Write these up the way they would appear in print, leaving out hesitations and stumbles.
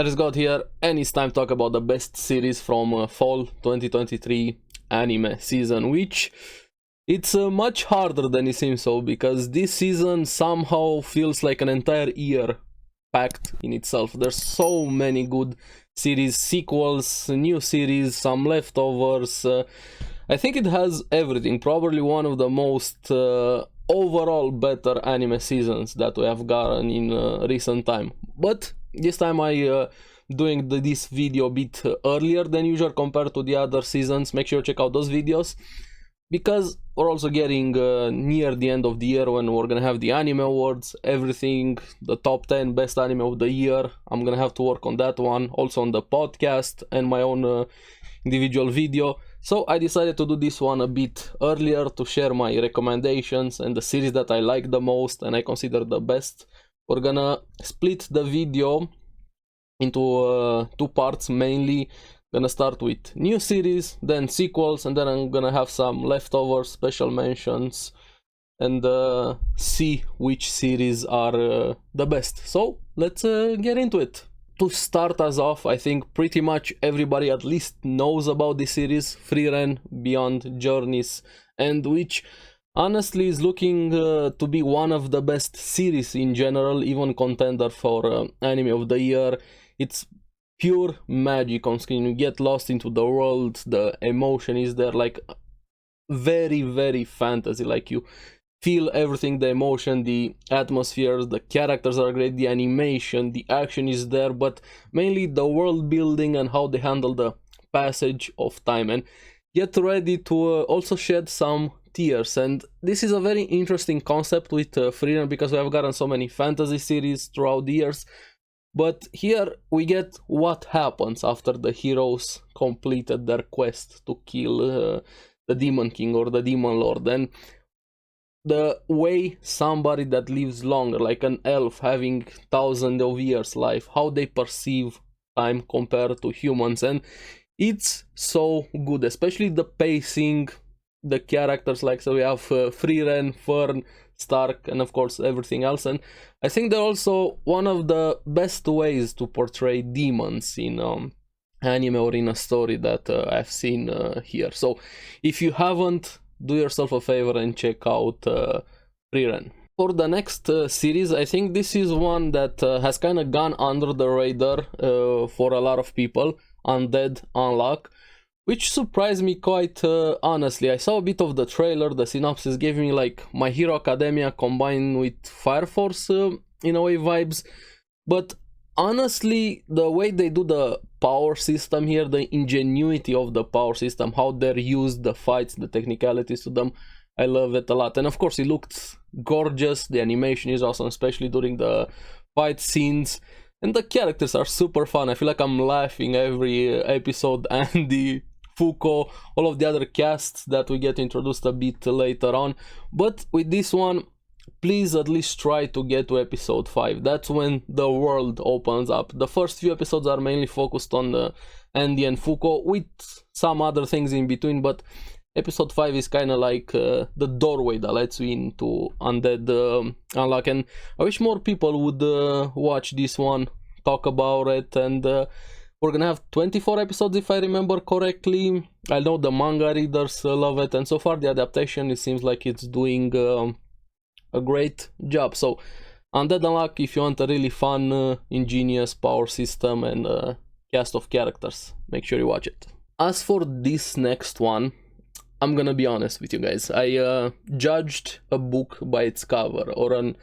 I just got here and it's time to talk about the best series from fall 2023 anime season, which it's much harder than it seems so, because this season somehow feels like an entire year packed in itself. There's so many good series, sequels, new series, some leftovers. I think it has everything. Probably one of the most overall better anime seasons that we have gotten in recent time. But this time I doing this video a bit earlier than usual compared to the other seasons. Make sure to check out those videos, because we're also getting near the end of the year when we're gonna have the anime awards, everything, the top 10 best anime of the year. I'm gonna have to work on that one, also on the podcast and my own individual video. So I decided to do this one a bit earlier to share my recommendations and the series that I like the most and I consider the best. We're gonna split the video into two parts mainly. Gonna start with new series, then sequels, and then I'm gonna have some leftover special mentions and see which series are the best. So let's get into it. To start us off, I think pretty much everybody at least knows about this series, Frieren Beyond Journeys, and which honestly is looking to be one of the best series in general, even contender for anime of the year. It's pure magic on screen. You get lost into the world, the emotion is there, like very fantasy, like you feel everything, the emotion, the atmospheres, the characters are great, the animation, the action is there, but mainly the world building and how they handle the passage of time. And get ready to also shed some tears. And this is a very interesting concept with Frieren, because we have gotten so many fantasy series throughout the years. But here we get what happens after the heroes completed their quest to kill the Demon King or the Demon Lord. And the way somebody that lives longer, like an elf having thousands of years life, how they perceive time compared to humans. And it's so good, especially the pacing, the characters, like, so we have Frieren, Fern, Stark, and of course everything else. And I think they're also one of the best ways to portray demons in anime or in a story that I've seen here. So if you haven't, do yourself a favor and check out Frieren. For the next series, I think this is one that has kind of gone under the radar for a lot of people, Undead Unluck, which surprised me quite honestly. I saw a bit of the trailer, the synopsis gave me like My Hero Academia combined with Fire Force in a way vibes, but honestly the way they do the power system here, the ingenuity of the power system, how they're used, the fights, the technicalities to them, I love it a lot. And of course it looked gorgeous, the animation is awesome, especially during the fight scenes, and the characters are super fun. I feel like I'm laughing every episode. Andy, Fuko, all of the other casts that we get introduced a bit later on. But with this one, please at least try to get to episode 5. That's when the world opens up. The first few episodes are mainly focused on Andy and Fuko, with some other things in between, but episode 5 is kind of like the doorway that lets you into Undead Unluck. And I wish more people would watch this one, talk about it, and we're gonna have 24 episodes if I remember correctly. I know the manga readers love it, and so far the adaptation, it seems like it's doing a great job. So Undead Unluck, if you want a really fun, ingenious power system and cast of characters, make sure you watch it. As for this next one, I'm gonna be honest with you guys. I judged a book by its cover, or an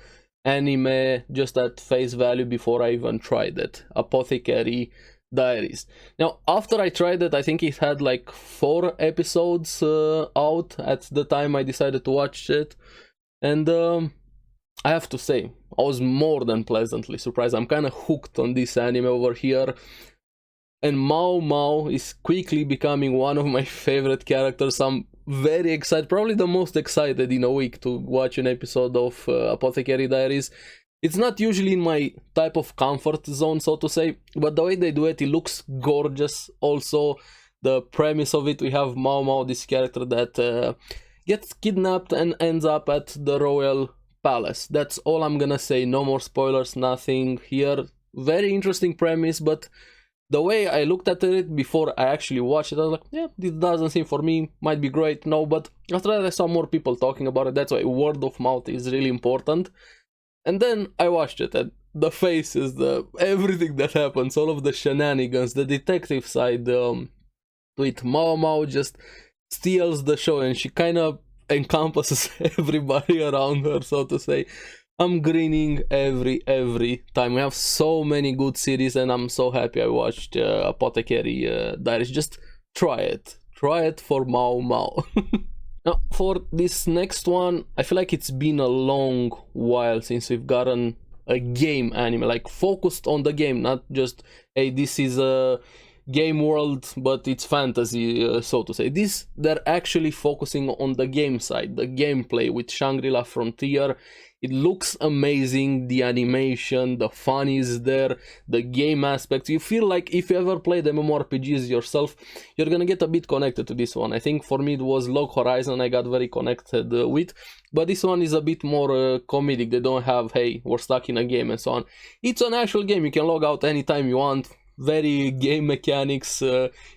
anime just at face value, before I even tried it. Apothecary Diaries. Now, after I tried it, I think it had like 4 episodes out at the time I decided to watch it. And I have to say, I was more than pleasantly surprised. I'm kind of hooked on this anime over here. And Mao Mao is quickly becoming one of my favorite characters. I'm very excited, probably the most excited in a week to watch an episode of Apothecary Diaries. It's not usually in my type of comfort zone, so to say, but the way they do it, it looks gorgeous. Also, the premise of it, we have Mao Mao, this character that gets kidnapped and ends up at the royal palace. That's all I'm gonna say, no more spoilers, nothing here. very interesting premise, but the way I looked at it before I actually watched it, I was like, yeah, this doesn't seem for me, might be great, no, but after that I saw more people talking about it. That's why word of mouth is really important. And then I watched it, and the faces, the everything that happens, all of the shenanigans, the detective side, with Mao Mao just steals the show, and she kind of encompasses everybody around her, so to say. I'm grinning every time. We have so many good series, and I'm so happy I watched Apothecary Diaries. Just try it for Mao Mao. Now, for this next one, I feel like it's been a long while since we've gotten a game anime, like focused on the game, not just, hey, this is a game world, but it's fantasy, so to say. They're actually focusing on the game side, the gameplay with Shangri-La Frontier. It looks amazing, the animation, the fun is there, the game aspects. You feel like if you ever played MMORPGs yourself, you're gonna get a bit connected to this one. I think for me it was Log Horizon I got very connected with, but this one is a bit more comedic. They don't have, hey, we're stuck in a game and so on. It's an actual game, you can log out anytime you want. Very game mechanics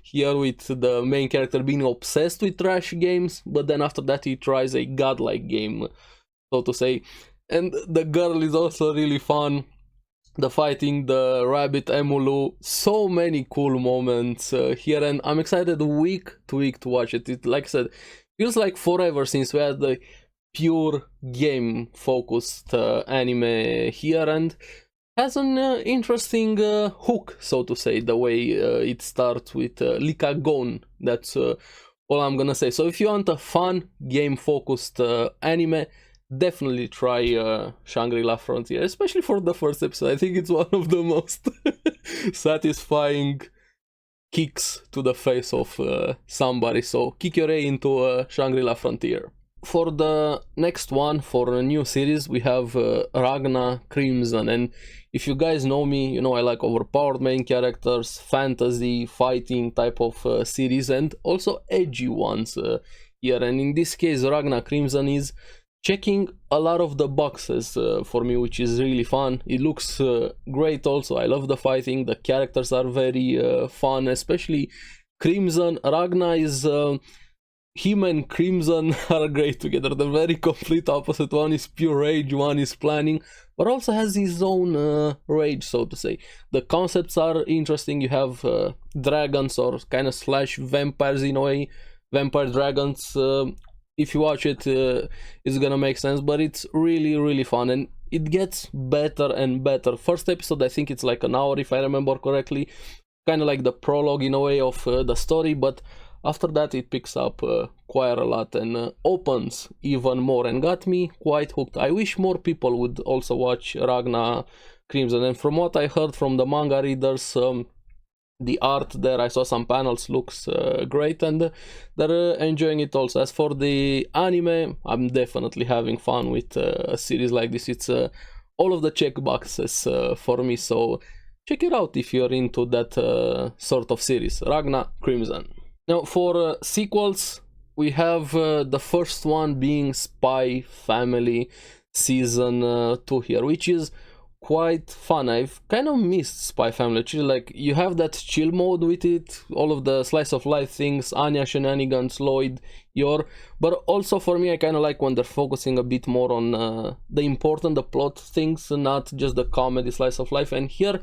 here, with the main character being obsessed with trash games, but then after that he tries a godlike game, so to say. And the girl is also really fun. The fighting, the rabbit Emulu, so many cool moments here, and I'm excited week to week to watch it. It, like I said, feels like forever since we had the pure game focused anime here, and has an interesting hook, so to say, the way it starts with Likagon. That's all I'm gonna say. So if you want a fun game focused anime, definitely try Shangri-La Frontier, especially for the first episode. I think it's one of the most satisfying kicks to the face of somebody. So kick your A into Shangri-La Frontier. For the next one, for a new series, we have Ragna Crimson. And if you guys know me, you know I like overpowered main characters, fantasy, fighting type of series, and also edgy ones here. And in this case, Ragna Crimson is checking a lot of the boxes for me, which is really fun. It looks great also. I love the fighting, the characters are very fun, especially Crimson. Ragna is... him and Crimson are great together. They're very complete opposite. One is pure rage, one is planning, but also has his own rage, so to say. The concepts are interesting. You have dragons, or kind of slash vampires in a way. Vampire dragons. If you watch it, it's gonna make sense, but it's really fun, and it gets better and better. First episode, I think it's like an hour, if I remember correctly. Kind of like the prologue in a way of the story, but after that it picks up quite a lot and opens even more, and got me quite hooked. I wish more people would also watch Ragna Crimson, and from what I heard from the manga readers, the art there, I saw some panels, looks great, and they're enjoying it also. As for the anime, I'm definitely having fun with a series like this. It's all of the check boxes for me, so check it out if you're into that sort of series, Ragna Crimson. Now, for sequels, we have the first one being Spy Family Season 2 here, which is quite fun. I've kind of missed Spy Family. Actually, like, you have that chill mode with it, all of the slice of life things, Anya shenanigans, Lloyd, Yor, but also for me, I kind of like when they're focusing a bit more on the important, the plot things, not just the comedy slice of life. And here,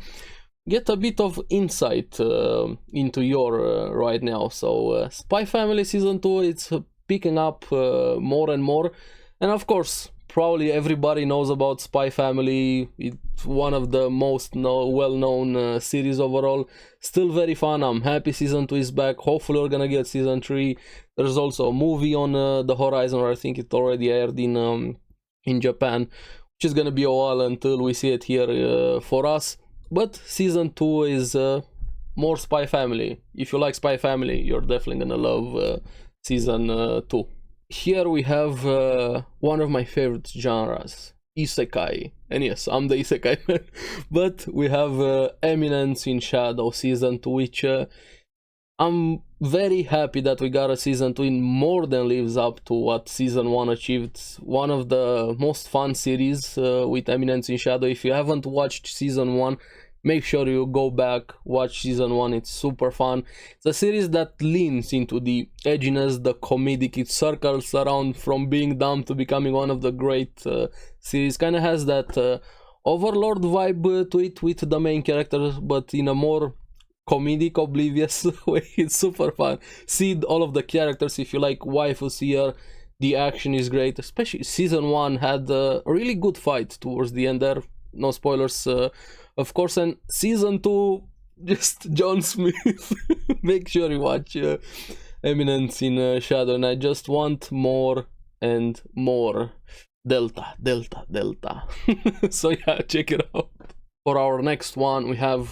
get a bit of insight into Yor right now. So Spy Family Season 2, it's picking up more and more, and of course, probably everybody knows about Spy Family. It's one of the most well-known series overall. Still very fun. I'm happy Season 2 is back. Hopefully we're gonna get Season 3. There's also a movie on the horizon, or I think it already aired in Japan, which is gonna be a while until we see it here for us. But Season 2 is more Spy Family. If you like Spy Family, you're definitely gonna love Season 2. Here we have one of my favorite genres, Isekai. And yes, I'm the Isekai man. But we have Eminence in Shadow Season 2, which I'm very happy that we got a Season 2. In more than lives up to what Season 1 achieved. One of the most fun series with Eminence in Shadow. If you haven't watched Season 1, make sure you go back, watch season 1. It's super fun. It's a series that leans into the edginess, the comedic. It circles around from being dumb to becoming one of the great series. Kind of has that Overlord vibe to it with the main characters, but in a more comedic, oblivious way. It's super fun. See all of the characters. If you like waifus here, the action is great. Especially season 1 had a really good fight towards the end there. No spoilers, of course. And season 2, just John Smith. Make sure you watch Eminence in Shadow. And I just want more and more. Delta. So yeah, check it out. For our next one, we have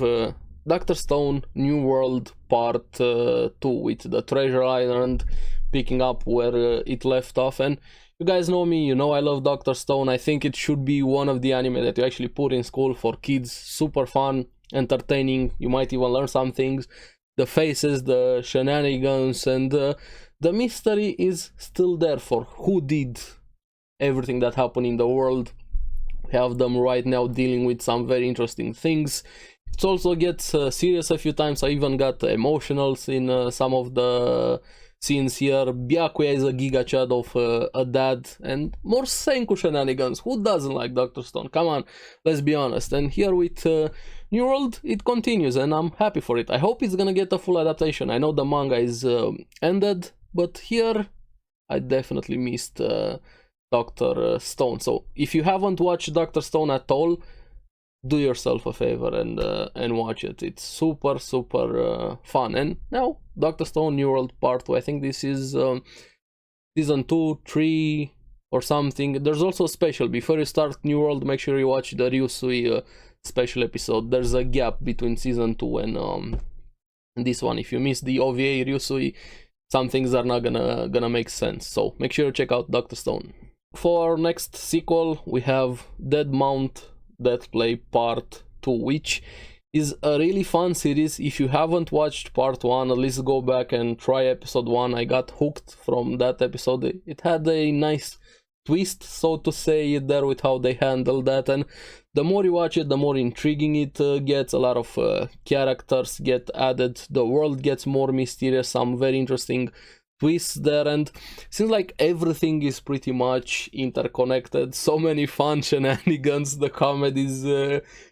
Dr. Stone New World Part 2 with the Treasure Island, picking up where it left off. And you guys know me, you know I love Dr. Stone. I think it should be one of the anime that you actually put in school for kids. Super fun, entertaining, you might even learn some things. The faces, the shenanigans, and the mystery is still there for who did everything that happened in the world. We have them right now dealing with some very interesting things. It also gets serious a few times. I even got emotionals in some of the scenes here. Byakuya is a giga chad of a dad, and more Senku shenanigans. Who doesn't like Dr. Stone? Come on, let's be honest. And here with New World, it continues, and I'm happy for it. I hope it's gonna get a full adaptation. I know the manga is ended, but here I definitely missed Dr. Stone. So if you haven't watched Dr. Stone at all, do yourself a favor and watch it. It's super fun. And now Dr. Stone New World Part 2. I think this is season 2, 3 or something. There's also a special. Before you start New World, make sure you watch the Ryusui special episode. There's a gap between season 2 and this one. If you miss the OVA Ryusui, some things are not gonna make sense. So make sure you check out Dr. Stone. For our next sequel, we have Dead Mount Death Play Part 2, which is a really fun series. If you haven't watched Part 1, at least go back and try episode 1. I got hooked from that episode. It had a nice twist, so to say, there with how they handled that, and the more you watch it, the more intriguing it gets. A lot of characters get added, the world gets more mysterious, some very interesting twists there, and seems like everything is pretty much interconnected. So many fun shenanigans, the comedies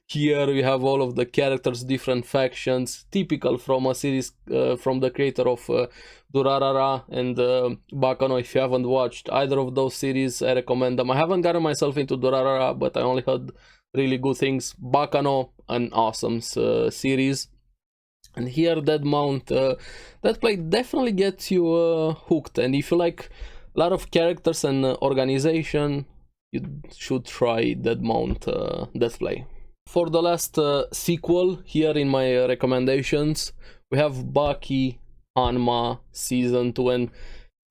here. We have all of the characters, different factions, typical from a series from the creator of Durarara and Bakano. If you haven't watched either of those series, I recommend them. I haven't gotten myself into Durarara, but I only heard really good things. Bakano, an awesome series. And here Dead Mount, that play definitely gets you hooked. And if you like a lot of characters and organization, you should try Dead Mount Death Play. For the last sequel here in my recommendations, we have Baki Hanma Season 2. And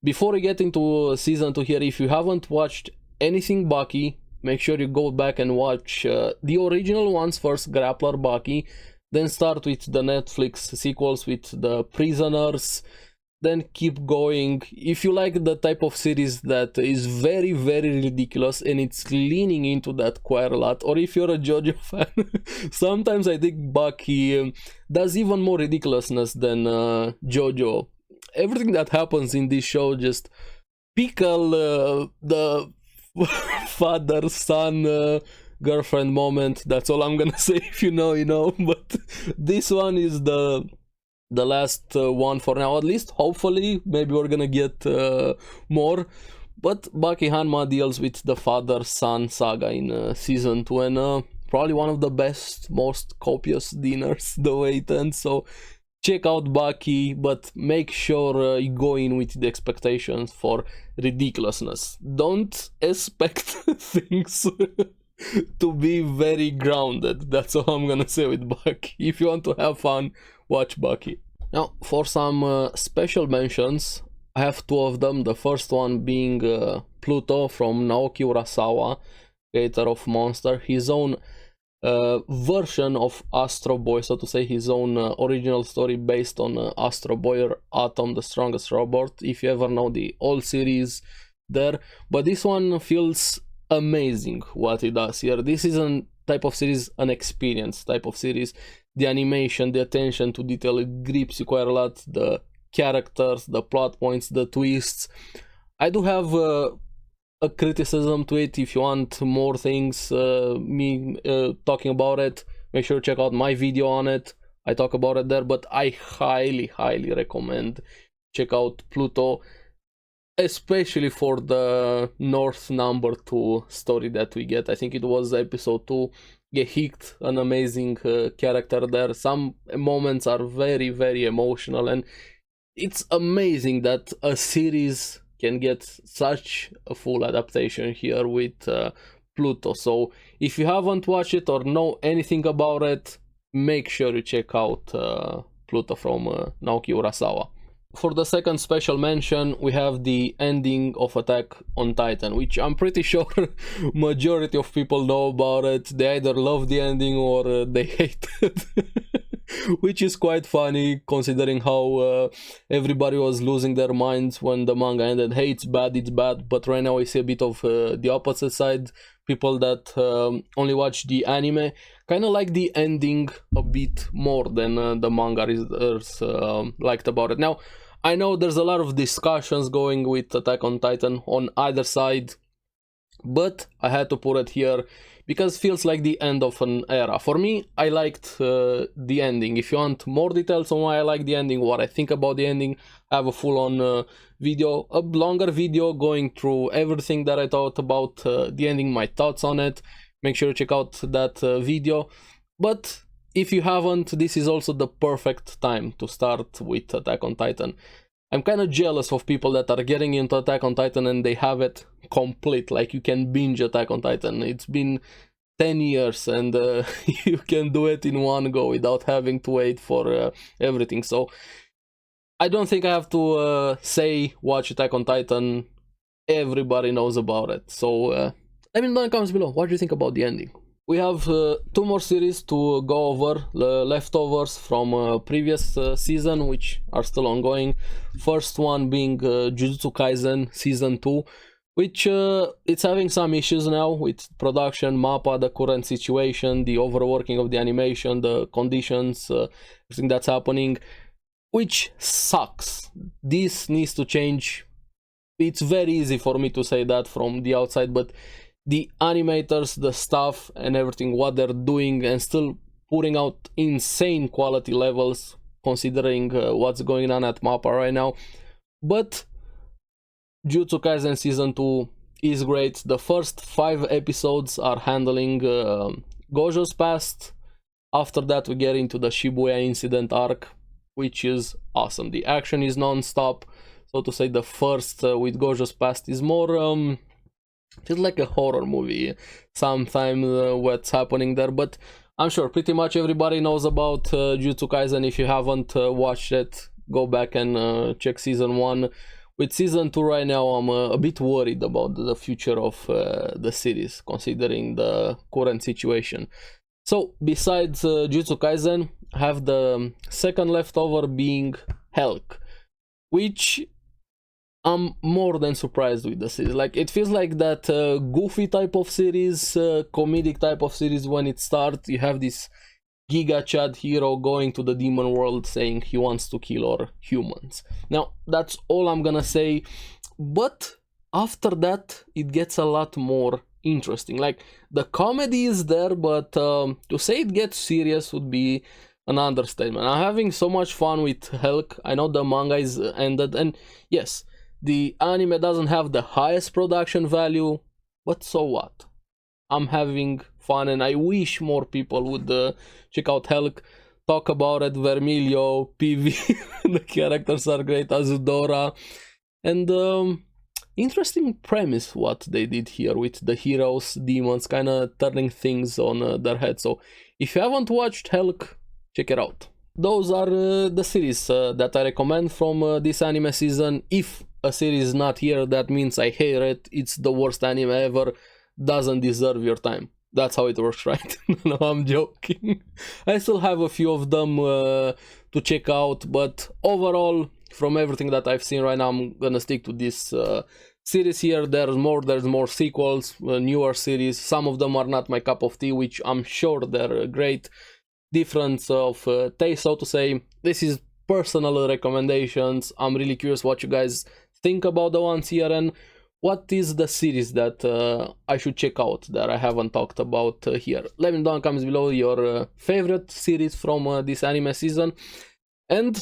before we get into Season 2 here, if you haven't watched anything Baki, make sure you go back and watch the original ones first, Grappler Baki, then start with the Netflix sequels with the Prisoners, then keep going. If you like the type of series that is very ridiculous and it's leaning into that quite a lot, or if you're a JoJo fan, sometimes I think Baki does even more ridiculousness than JoJo. Everything that happens in this show just pickle the father son girlfriend moment. That's all I'm gonna say. If you know, you know. But this one is the last one for now, at least. Hopefully maybe we're gonna get more, but Baki Hanma deals with the father son saga in season 2, and probably one of the best, most copious dinners the way it ends. So check out Baki, but make sure you go in with the expectations for ridiculousness. Don't expect things to be very grounded. That's all I'm gonna say with Baki. If you want to have fun, watch Baki. Now, for some special mentions, I have two of them. The first one being Pluto from Naoki Urasawa, creator of Monster. His own version of Astro Boy, so to say, his own original story based on Astro Boy or Atom, the Strongest Robot, if you ever know the old series there. But this one feels amazing what he does here. This is an type of series an experience type of series. The animation, the attention to detail, it grips you quite a lot. The characters, the plot points, the twists. I do have a criticism to it. If you want more things, me talking about it, make sure to check out my video on it. I talk about it there, but I highly recommend check out Pluto, especially for the North number 2 story that we get. I think it was episode 2. Gehikt, an amazing character there. Some moments are very emotional, and it's amazing that a series can get such a full adaptation here with Pluto. So if you haven't watched it or know anything about it, make sure you check out Pluto from Naoki Urasawa. For the second special mention, we have the ending of Attack on Titan, which I'm pretty sure majority of people know about it. They either love the ending or they hate it. Which is quite funny considering how everybody was losing their minds when the manga ended. Hey, it's bad, but right now I see a bit of the opposite side. People that only watch the anime kind of like the ending a bit more than the manga readers liked about it. Now, I know there's a lot of discussions going with Attack on Titan on either side, but I had to put it here because it feels like the end of an era. For me, I liked the ending. If you want more details on why I like the ending, what I think about the ending, I have a full-on video, a longer video going through everything that I thought about the ending, my thoughts on it. Make sure to check out that video. But if you haven't, this is also the perfect time to start with Attack on Titan. I'm kind of jealous of people that are getting into Attack on Titan and they have it complete, like you can binge Attack on Titan. It's been 10 years and you can do it in one go without having to wait for everything. So I don't think I have to say watch Attack on Titan. Everybody knows about it. So let me know in the comments below, what do you think about the ending? We have 2 more series to go over, the leftovers from previous season, which are still ongoing. First one being Jujutsu Kaisen Season 2, which it's having some issues now with production, MAPPA, the current situation, the overworking of the animation, the conditions, everything that's happening, which sucks. This needs to change. It's very easy for me to say that from the outside, but the animators, the staff and everything, what they're doing and still putting out insane quality levels considering what's going on at MAPPA right now. But Jujutsu Kaisen Season 2 is great. The first 5 episodes are handling Gojo's past. After that we get into the Shibuya incident arc, which is awesome. The action is non-stop, so to say. The first with Gojo's past is more feels like a horror movie sometimes what's happening there, but I'm sure pretty much everybody knows about Jujutsu Kaisen. If you haven't watched it, go back and check Season 1. With Season 2 right now, I'm a bit worried about the future of the series, considering the current situation. So, besides Jujutsu Kaisen, I have the second leftover being Helk, which I'm more than surprised with the series. Like, it feels like that goofy type of series, comedic type of series. When it starts, you have this Giga Chad hero going to the demon world saying he wants to kill all humans. Now, that's all I'm gonna say, but after that, it gets a lot more interesting. Like, the comedy is there, but to say it gets serious would be an understatement. I'm having so much fun with Helk. I know the manga is ended, and yes, the anime doesn't have the highest production value, but so what? I'm having fun, and I wish more people would check out Helk, talk about it. Vermilio, PV, the characters are great, Azudora, and interesting premise what they did here with the heroes, demons, kind of turning things on their head. So if you haven't watched Helk, check it out. Those are the series that I recommend from this anime season. If a series is not here, that means I hate it, it's the worst anime ever, doesn't deserve your time. That's how it works, right? No, I'm joking. I still have a few of them to check out, but overall, from everything that I've seen right now, I'm gonna stick to this series here. There's more sequels, newer series. Some of them are not my cup of tea, which I'm sure they're great. Difference of taste, so to say. This is personal recommendations. I'm really curious what you guys think about the ones here, and what is the series that I should check out that I haven't talked about here. Let me know in the comments below your favorite series from this anime season. And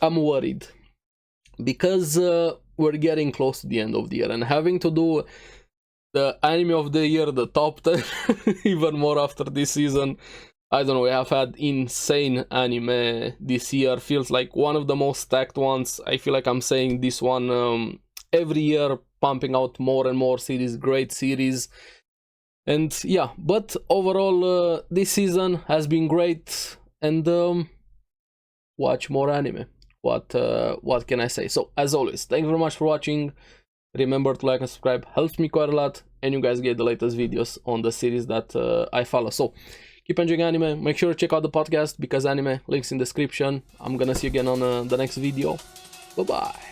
I'm worried because we're getting close to the end of the year, and having to do the anime of the year, the top 10, even more after this season. I don't know, we have had insane anime this year. Feels like one of the most stacked ones. I feel like I'm saying this one every year, pumping out more and more series, great series. And yeah, but overall this season has been great, and watch more anime. What can I say? So as always, thank you very much for watching. Remember to like and subscribe, helps me quite a lot, and you guys get the latest videos on the series that I follow. So keep enjoying anime. Make sure to check out the podcast, Because Anime, links in description. I'm gonna see you again on the next video. Bye bye.